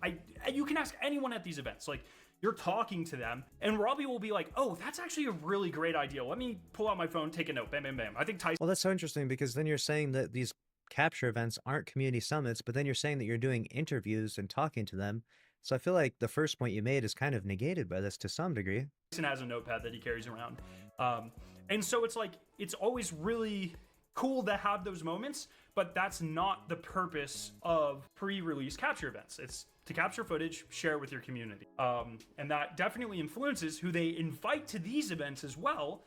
[SPEAKER 2] you can ask anyone at these events, like you're talking to them, and Robbie will be like, "Oh, that's actually a really great idea. Let me pull out my phone, take a note, bam, bam, bam." I think Tyson.
[SPEAKER 1] Well, that's so interesting, because then you're saying that these capture events aren't community summits, but then you're saying that you're doing interviews and talking to them. So I feel like the first point you made is kind of negated by this to some degree.
[SPEAKER 2] Tyson has a notepad that he carries around. And so it's like, it's always really cool to have those moments, but that's not the purpose of pre-release capture events. It's to capture footage, share it with your community. And that definitely influences who they invite to these events as well.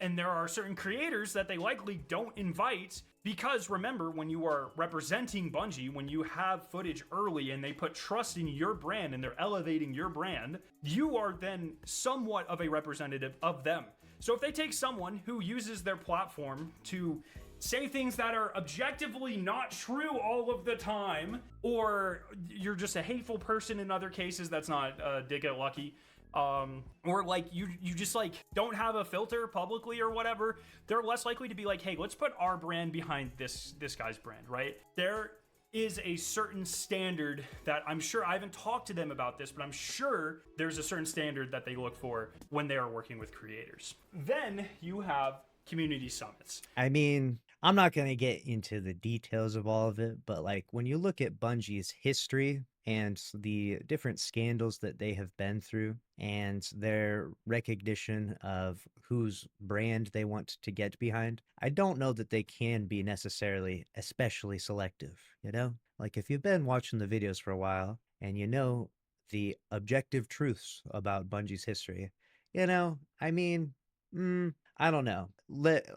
[SPEAKER 2] And there are certain creators that they likely don't invite, because remember, when you are representing Bungie, when you have footage early and they put trust in your brand and they're elevating your brand, you are then somewhat of a representative of them. So if they take someone who uses their platform to say things that are objectively not true all of the time, or you're just a hateful person in other cases, that's not Dick at Lucky, or like you just like don't have a filter publicly or whatever, they're less likely to be like, hey, let's put our brand behind this guy's brand, right? There is a certain standard that I'm sure, I haven't talked to them about this, but I'm sure there's a certain standard that they look for when they are working with creators. Then you have community summits.
[SPEAKER 1] I mean, I'm not going to get into the details of all of it, but like when you look at Bungie's history and the different scandals that they have been through and their recognition of whose brand they want to get behind, I don't know that they can be necessarily especially selective, you know? Like if you've been watching the videos for a while and you know the objective truths about Bungie's history, you know, I mean, I don't know.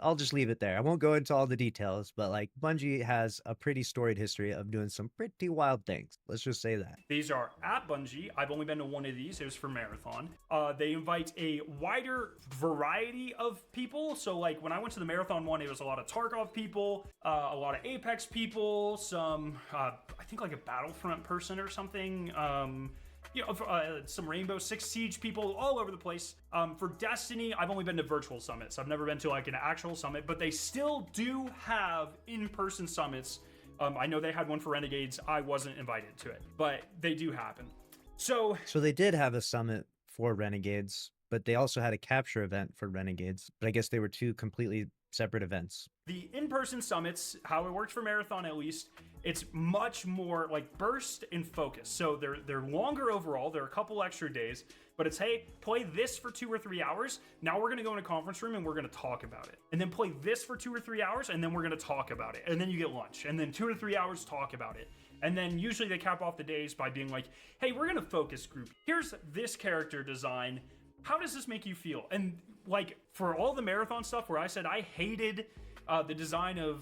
[SPEAKER 1] I'll just leave it there. I won't go into all the details, but like Bungie has a pretty storied history of doing some pretty wild things. Let's just say that.
[SPEAKER 2] These are at Bungie. I've only been to one of these. It was for Marathon. They invite a wider variety of people. So like when I went to the Marathon one, it was a lot of Tarkov people, a lot of Apex people, some, I think like a Battlefront person or something. You know, some Rainbow Six Siege people all over the place. For Destiny, I've only been to virtual summits. I've never been to like an actual summit, but they still do have in-person summits. I know they had one for Renegades. I wasn't invited to it, but they do happen. So
[SPEAKER 1] they did have a summit for Renegades, but they also had a capture event for Renegades. But I guess they were two completely separate events.
[SPEAKER 2] The in-person summits, how it worked for Marathon at least, it's much more like burst and focus. So they're longer overall. They're a couple extra days, but it's, hey, play this for 2 or 3 hours. Now we're going to go in a conference room and we're going to talk about it. And then play this for 2 or 3 hours, and then we're going to talk about it. And then you get lunch, and then 2 or 3 hours talk about it. And then usually they cap off the days by being like, hey, we're going to focus group. Here's this character design. How does this make you feel? And like for all the Marathon stuff where I said I hated the design of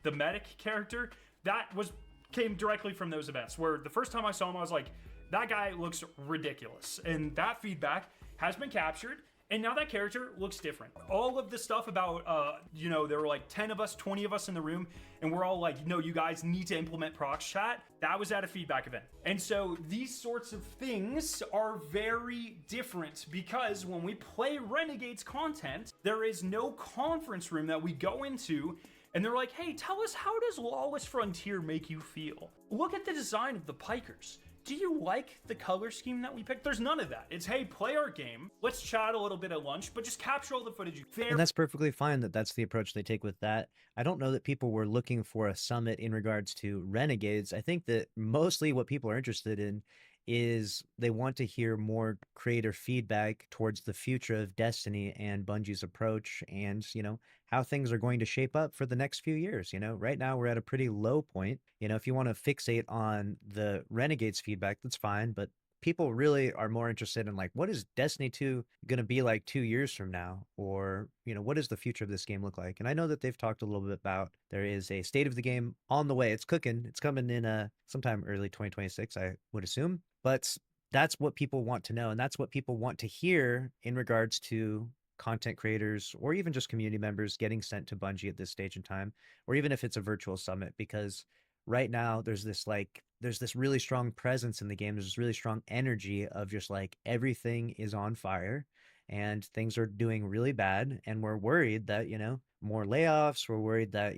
[SPEAKER 2] the medic character, that came directly from those events, where the first time I saw him, I was like, that guy looks ridiculous. And that feedback has been captured, and now that character looks different. All of the stuff about, you know, there were like 10 of us, 20 of us in the room, and we're all like, no, you guys need to implement prox chat. That was at a feedback event. And so these sorts of things are very different, because when we play Renegades content, there is no conference room that we go into and they're like, hey, tell us, how does Lawless Frontier make you feel? Look at the design of the Pikers. do you like the color scheme that we picked? There's none of that. It's, hey, play our game. Let's chat a little bit at lunch, but just capture all the footage.
[SPEAKER 1] And that's perfectly fine that that's the approach they take with that. I don't know that people were looking for a summit in regards to Renegades. I think that mostly what people are interested in is they want to hear more creator feedback towards the future of Destiny and Bungie's approach and, how things are going to shape up for the next few years. Right now we're at a pretty low point. If you want to fixate on the Renegades feedback, that's fine, but people really are more interested in like, what is Destiny 2 going to be like 2 years from now? Or, what does the future of this game look like? And I know that they've talked a little bit about there is a state of the game on the way. It's cooking. It's coming in sometime early 2026, I would assume. But that's what people want to know. And that's what people want to hear in regards to content creators or even just community members getting sent to Bungie at this stage in time, or even if it's a virtual summit, because right now there's this really strong presence in the game. There's this really strong energy of just like everything is on fire and things are doing really bad. And we're worried that, more layoffs. We're worried that,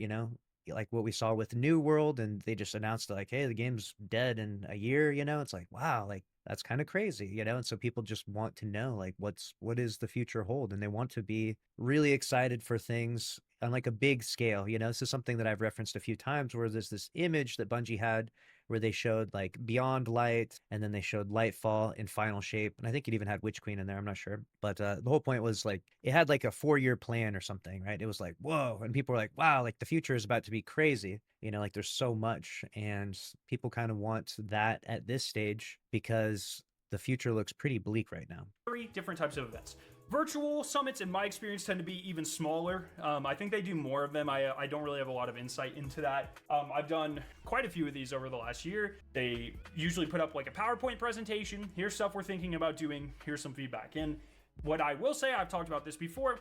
[SPEAKER 1] like what we saw with New World, and they just announced like, hey, the game's dead in a year, it's like, wow, like that's kind of crazy, and so people just want to know like what is the future hold, and they want to be really excited for things on like a big scale. This is something that I've referenced a few times, where there's this image that Bungie had where they showed like Beyond Light, and then they showed Lightfall in final shape, and I think it even had Witch Queen in there, I'm not sure, but the whole point was like it had like a 4-year plan or something, right? It was like, whoa, and people were like, wow, like the future is about to be crazy, like there's so much, and people kind of want that at this stage because the future looks pretty bleak right now.
[SPEAKER 2] 3 different types of events. Virtual summits, in my experience, tend to be even smaller. I think they do more of them. I don't really have a lot of insight into that. I've done quite a few of these over the last year. They usually put up like a PowerPoint presentation. Here's stuff we're thinking about doing. Here's some feedback. And what I will say, I've talked about this before,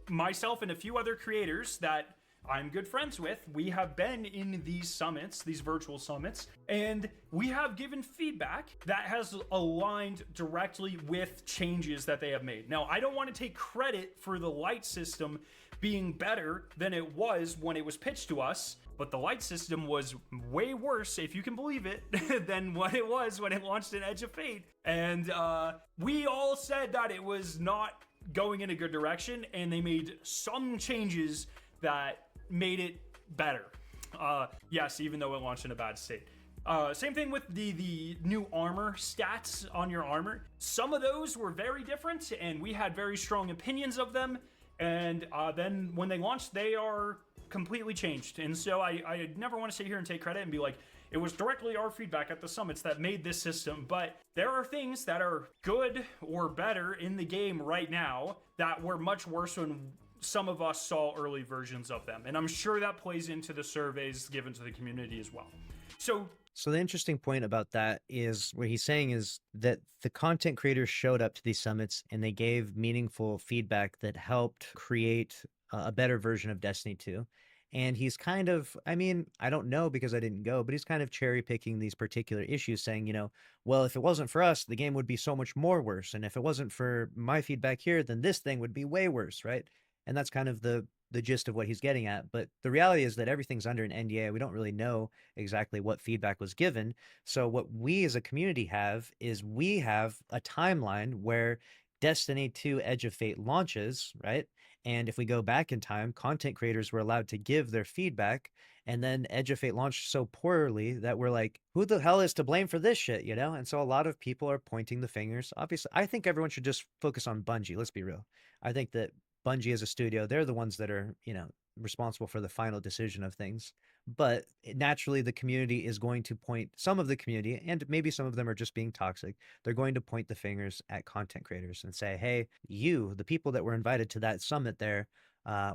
[SPEAKER 2] myself and a few other creators that I'm good friends with, we have been in these summits, these virtual summits, and we have given feedback that has aligned directly with changes that they have made. Now, I don't want to take credit for the light system being better than it was when it was pitched to us, but the light system was way worse, if you can believe it, than what it was when it launched in Edge of Fate. And we all said that it was not going in a good direction, and they made some changes that made it better. Yes, even though it launched in a bad state. Same thing with the new armor stats on your armor. Some of those were very different, and we had very strong opinions of them. And then when they launched, they are completely changed. And so I never want to sit here and take credit and be like, it was directly our feedback at the summits that made this system. But there are things that are good or better in the game right now that were much worse when some of us saw early versions of them. And I'm sure that plays into the surveys given to the community as well. So
[SPEAKER 1] the interesting point about that is what he's saying is that the content creators showed up to these summits and they gave meaningful feedback that helped create a better version of Destiny 2. And he's kind of, I mean, I don't know because I didn't go, but he's kind of cherry picking these particular issues, saying, well, if it wasn't for us, the game would be so much more worse. And if it wasn't for my feedback here, then this thing would be way worse, right? And that's kind of the gist of what he's getting at. But the reality is that everything's under an NDA. We don't really know exactly what feedback was given. So what we as a community have is we have a timeline where Destiny 2 Edge of Fate launches, right? And if we go back in time, content creators were allowed to give their feedback. And then Edge of Fate launched so poorly that we're like, who the hell is to blame for this shit, And so a lot of people are pointing the fingers. Obviously, I think everyone should just focus on Bungie. Let's be real. I think that Bungie as a studio, they're the ones that are, responsible for the final decision of things. But naturally, the community is going to point, some of the community, and maybe some of them are just being toxic, they're going to point the fingers at content creators and say, hey, you, the people that were invited to that summit there,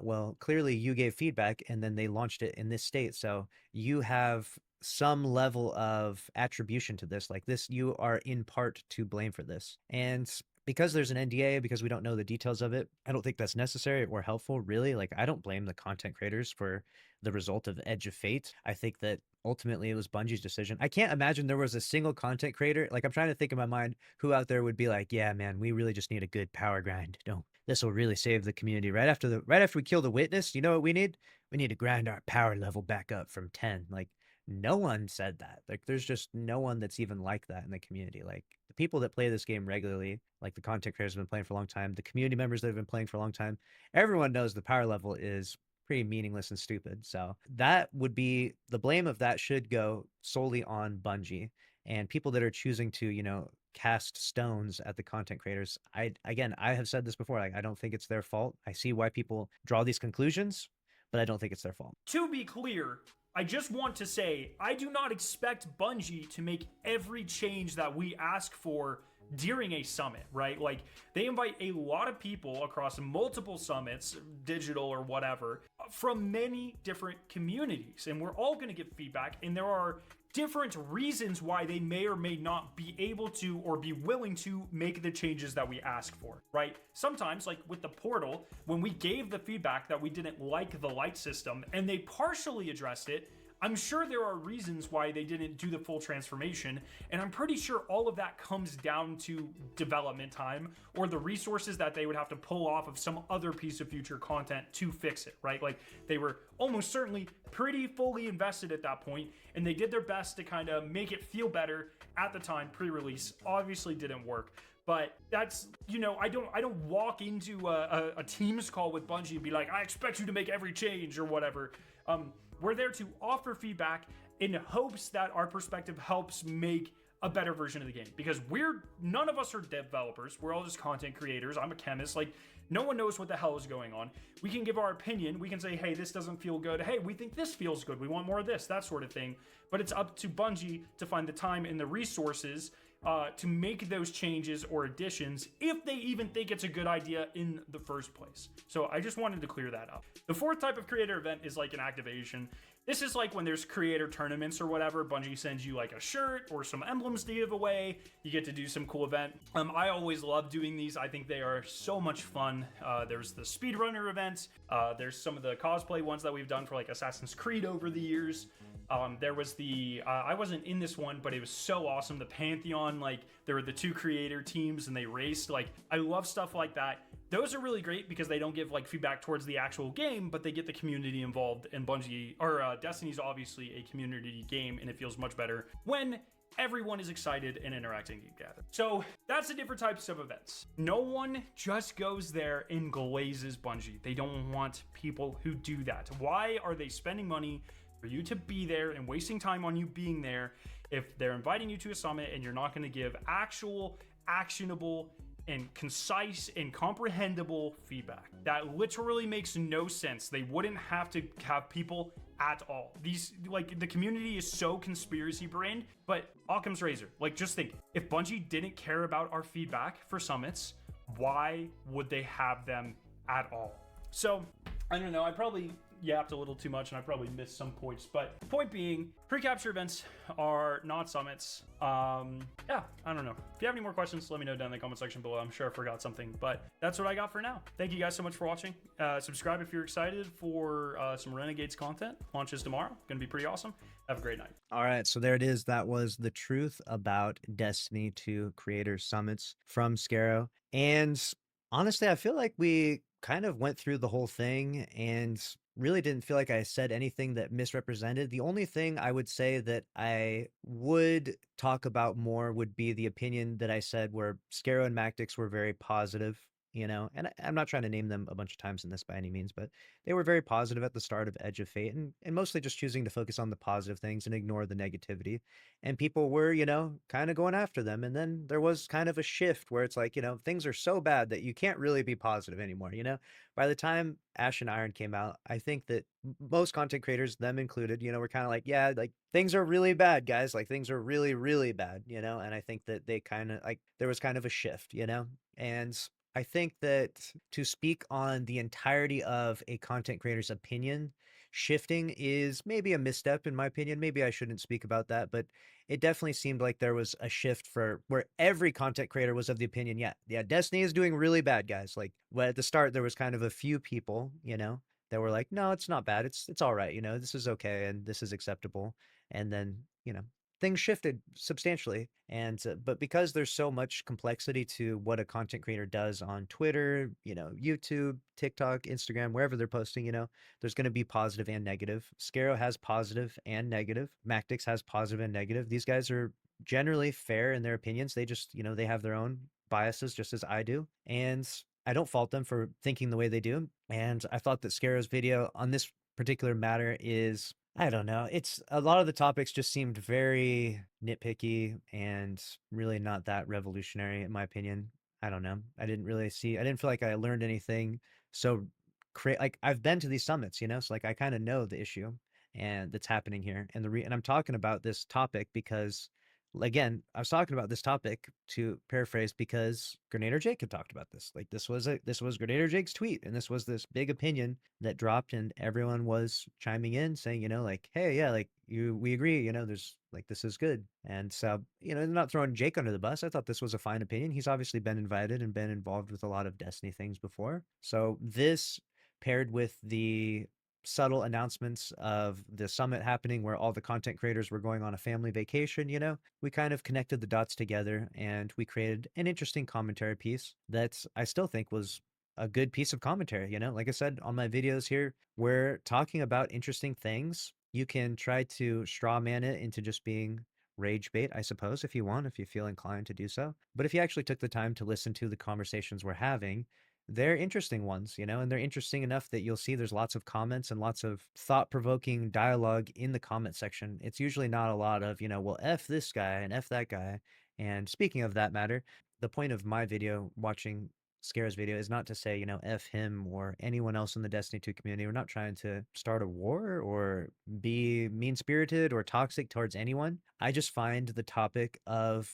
[SPEAKER 1] well, clearly you gave feedback and then they launched it in this state. So you have some level of attribution to this. Like this, you are in part to blame for this. And because there's an NDA, because we don't know the details of it, I don't think that's necessary or helpful, really. Like, I don't blame the content creators for the result of Edge of Fate. I think that ultimately it was Bungie's decision. I can't imagine there was a single content creator. Like, I'm trying to think in my mind who out there would be like, yeah, man, we really just need a good power grind. No, this will really save the community. Right after we kill the witness, you know what we need? We need to grind our power level back up from 10. Like, no one said that. Like, there's just no one that's even like that in the community. Like, the people that play this game regularly, like the content creators have been playing for a long time, the community members that have been playing for a long time, everyone knows the power level is pretty meaningless and stupid. So that would be the blame of that should go solely on Bungie and people that are choosing to, cast stones at the content creators. I have said this before, like I don't think it's their fault. I see why people draw these conclusions, but I don't think it's their fault.
[SPEAKER 2] To be clear, I just want to say I do not expect Bungie to make every change that we ask for during a summit, right? Like, they invite a lot of people across multiple summits, digital or whatever, from many different communities, and we're all going to give feedback, and there are different reasons why they may or may not be able to or be willing to make the changes that we ask for, right? Sometimes, like with the portal, when we gave the feedback that we didn't like the light system and they partially addressed it, I'm sure there are reasons why they didn't do the full transformation, and I'm pretty sure all of that comes down to development time or the resources that they would have to pull off of some other piece of future content to fix it, right? Like, they were almost certainly pretty fully invested at that point, and they did their best to kind of make it feel better at the time pre-release. Obviously didn't work. But that's, I don't walk into a Teams call with Bungie and be like, I expect you to make every change or whatever. We're there to offer feedback in hopes that our perspective helps make a better version of the game, because none of us are developers. We're all just content creators. I'm a chemist. Like, no one knows what the hell is going on. We can give our opinion. We can say, hey, this doesn't feel good. Hey, we think this feels good. We want more of this, that sort of thing. But it's up to Bungie to find the time and the resources to make those changes or additions, if they even think it's a good idea in the first place. So I just wanted to clear that up. The fourth type of creator event is like an activation. This is like when there's creator tournaments or whatever. Bungie sends you like a shirt or some emblems to give away. You get to do some cool event. I always love doing these. I think they are so much fun. There's the speedrunner events. There's some of the cosplay ones that we've done for like Assassin's Creed over the years. There was I wasn't in this one, but it was so awesome. The Pantheon, like, there were the two creator teams and they raced. Like, I love stuff like that. Those are really great because they don't give like feedback towards the actual game, but they get the community involved. And Destiny's obviously a community game, and it feels much better when everyone is excited and interacting together. So that's the different types of events. No one just goes there and glazes Bungie. They don't want people who do that. Why are they spending money for you to be there and wasting time on you being there if they're inviting you to a summit and you're not going to give actual, actionable, and concise and comprehensible feedback? That literally makes no sense. They wouldn't have to have people at all. The community is so conspiracy brained, but Occam's razor. Like, just think, if Bungie didn't care about our feedback for summits, why would they have them at all? So, I don't know, I probably yapped a little too much and I probably missed some points, but point being, pre-capture events are not summits. Yeah, I don't know. If you have any more questions, let me know down in the comment section below. I'm sure I forgot something, but that's what I got for now. Thank you guys so much for watching. Subscribe if you're excited for some Renegades content. Launches tomorrow. Gonna be pretty awesome. Have a great night.
[SPEAKER 1] All right, so there it is. That was the truth about Destiny 2 Creator Summits from Scarrow. And honestly, I feel like we kind of went through the whole thing and really didn't feel like I said anything that misrepresented. The only thing I would say that I would talk about more would be the opinion that I said where Scarrow and Mactix were very positive, and I'm not trying to name them a bunch of times in this by any means, but they were very positive at the start of Edge of Fate and mostly just choosing to focus on the positive things and ignore the negativity. And people were, kind of going after them. And then there was kind of a shift where it's like, things are so bad that you can't really be positive anymore. By the time Ash and Iron came out, I think that most content creators, them included, were kind of like, yeah, like things are really bad, guys. Like things are really, really bad, and I think that they kind of like there was kind of a shift, and I think that to speak on the entirety of a content creator's opinion, shifting is maybe a misstep in my opinion. Maybe I shouldn't speak about that, but it definitely seemed like there was a shift for where every content creator was of the opinion, yeah, Destiny is doing really bad, guys. Like, well, at the start, there was kind of a few people, that were like, no, it's not bad. It's all right. This is okay. And this is acceptable. And then, things shifted substantially. And but because there's so much complexity to what a content creator does on Twitter, YouTube, TikTok, Instagram, wherever they're posting, there's going to be positive and negative. Scaro has positive and negative. Mactix has positive and negative. These guys are generally fair in their opinions. They just, they have their own biases just as I do. And I don't fault them for thinking the way they do. And I thought that Scaro's video on this particular matter is, I don't know. It's a lot of the topics just seemed very nitpicky and really not that revolutionary, in my opinion. I don't know. I didn't feel like I learned anything. So, like, I've been to these summits, so like I kind of know the issue and that's happening here. And I'm talking about this topic because, again, I was talking about this topic to paraphrase because Grenadier Jake had talked about this. Like this was Grenadier Jake's tweet, and this was this big opinion that dropped, and everyone was chiming in saying, like, hey, yeah, like we agree, there's like this is good. And so, not throwing Jake under the bus. I thought this was a fine opinion. He's obviously been invited and been involved with a lot of Destiny things before. So this paired with the subtle announcements of the summit happening where all the content creators were going on a family vacation, we kind of connected the dots together and we created an interesting commentary piece that I still think was a good piece of commentary. Like I said on my videos here, we're talking about interesting things. You can try to straw man it into just being rage bait, I suppose, if you want, if you feel inclined to do so. But if you actually took the time to listen to the conversations we're having, they're interesting ones, and they're interesting enough that you'll see there's lots of comments and lots of thought-provoking dialogue in the comment section. It's usually not a lot of, well, F this guy and F that guy. And speaking of that matter, the point of my video, watching Scare's video, is not to say, F him or anyone else in the Destiny 2 community. We're not trying to start a war or be mean-spirited or toxic towards anyone. I just find the topic of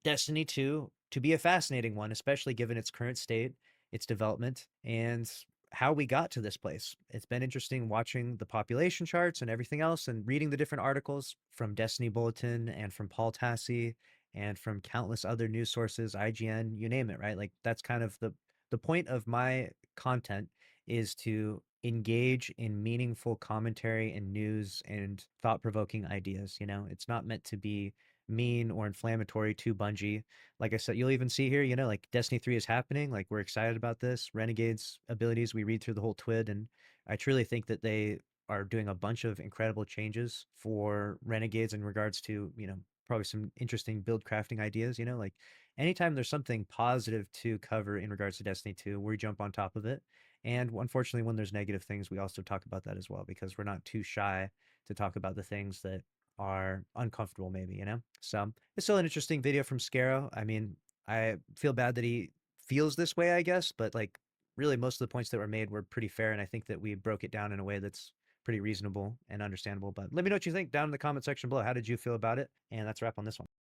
[SPEAKER 1] Destiny 2 to be a fascinating one, especially given its current state, its development, and how we got to this place. It's been interesting watching the population charts and everything else and reading the different articles from Destiny Bulletin and from Paul Tassi and from countless other news sources, IGN, you name it, right? Like that's kind of the point of my content is to engage in meaningful commentary and news and thought-provoking ideas. It's not meant to be mean or inflammatory to Bungie. Like I said, you'll even see here, like Destiny 3 is happening. Like we're excited about this. Renegade's abilities, we read through the whole TWID, and I truly think that they are doing a bunch of incredible changes for Renegades in regards to, probably some interesting build crafting ideas, like anytime there's something positive to cover in regards to Destiny 2, we jump on top of it. And unfortunately, when there's negative things, we also talk about that as well because we're not too shy to talk about the things that are uncomfortable, maybe, So it's still an interesting video from Scaro. I mean, I feel bad that he feels this way, I guess, but like really most of the points that were made were pretty fair, and I think that we broke it down in a way that's pretty reasonable and understandable. But let me know what you think down in the comment section below. How did you feel about it? And that's a wrap on this one.